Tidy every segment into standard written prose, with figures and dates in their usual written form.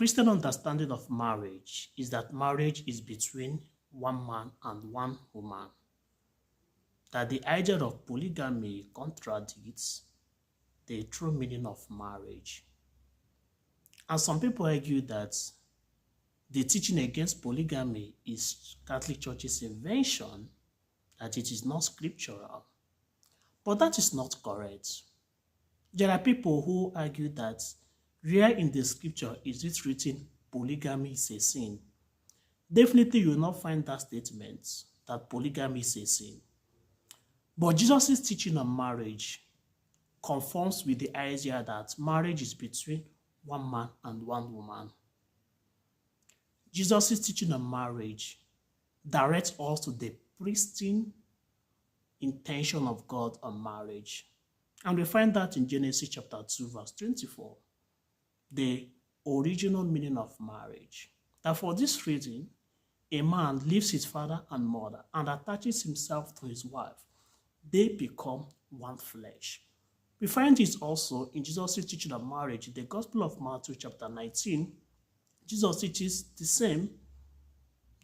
Christian understanding of marriage is that marriage is between one man and one woman. That the idea of polygamy contradicts the true meaning of marriage. And some people argue that the teaching against polygamy is Catholic Church's invention, that it is not scriptural. But that is not correct. There are people who argue that where in the scripture is it written polygamy is a sin? Definitely you will not find that statement that polygamy is a sin. But Jesus' teaching on marriage conforms with the idea that marriage is between one man and one woman. Jesus' teaching on marriage directs us to the pristine intention of God on marriage. And we find that in Genesis chapter 2, verse 24, the original meaning of marriage. That for this reason, a man leaves his father and mother and attaches himself to his wife. They become one flesh. We find this also in Jesus' teaching on marriage. In the Gospel of Matthew chapter 19, Jesus teaches the same,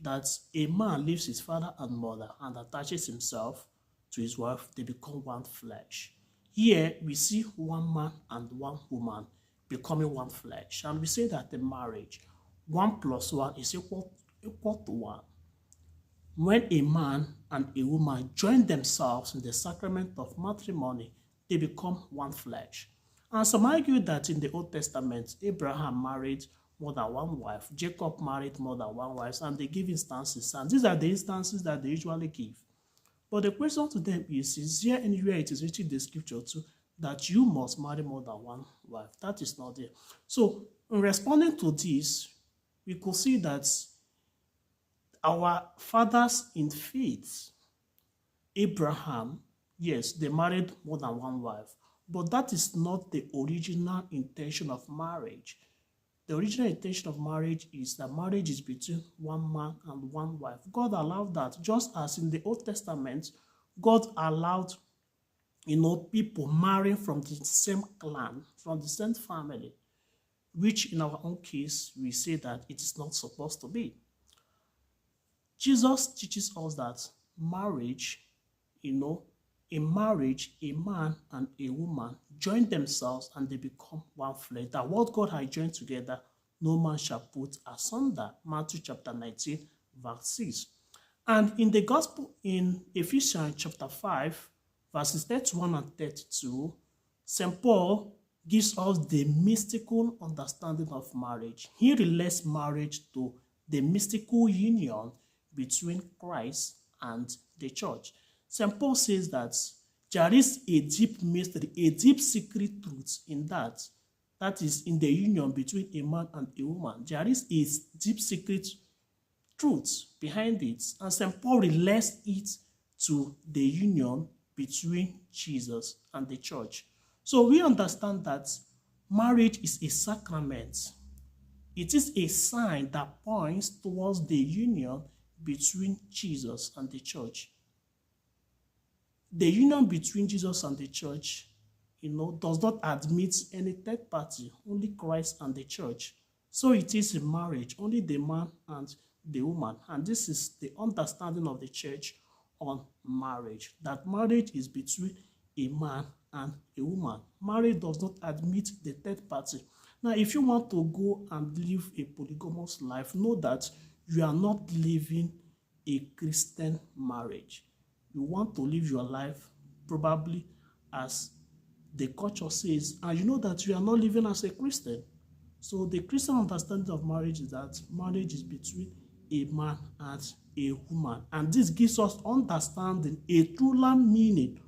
that a man leaves his father and mother and attaches himself to his wife. They become one flesh. Here we see one man and one woman becoming one flesh. And we say that in marriage, 1 + 1 is equal to 1. When a man and a woman join themselves in the sacrament of matrimony, they become one flesh. And some argue that in the Old Testament, Abraham married more than one wife, Jacob married more than one wife, and they give instances. And these are the instances that they usually give. But the question to them is there anywhere it is written in the scripture too that you must marry more than one wife? That is not there. So in responding to this, we could see that our fathers in faith, Abraham, yes, they married more than one wife, but that is not the original intention of marriage. The original intention of marriage is that marriage is between one man and one wife. God allowed that, just as in the Old Testament, God allowed, people marrying from the same clan, from the same family, which in our own case, we say that it is not supposed to be. Jesus teaches us that marriage, in marriage, a man and a woman join themselves and they become one flesh. That what God has joined together, no man shall put asunder. Matthew chapter 19, verse 6. And in the gospel, in Ephesians chapter 5, verses 31 and 32, St. Paul gives us the mystical understanding of marriage. He relates marriage to the mystical union between Christ and the church. St. Paul says that there is a deep mystery, a deep secret truth in that. That is in the union between a man and a woman. There is a deep secret truth behind it. And St. Paul relates it to the union between Jesus and the church. So we understand that marriage is a sacrament. It is a sign that points towards the union between Jesus and the church. The union between Jesus and the church, does not admit any third party, only Christ and the church. So it is in marriage, only the man and the woman. And this is the understanding of the church on marriage, that marriage is between a man and a woman. Marriage does not admit the third party. Now, if you want to go and live a polygamous life, know that you are not living a Christian marriage. You want to live your life probably as the culture says, and you know that you are not living as a Christian. So the Christian understanding of marriage is that marriage is between a man and a woman. And this gives us understanding a truer meaning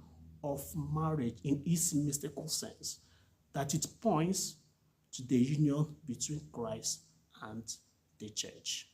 of marriage in its mystical sense, that it points to the union between Christ and the church.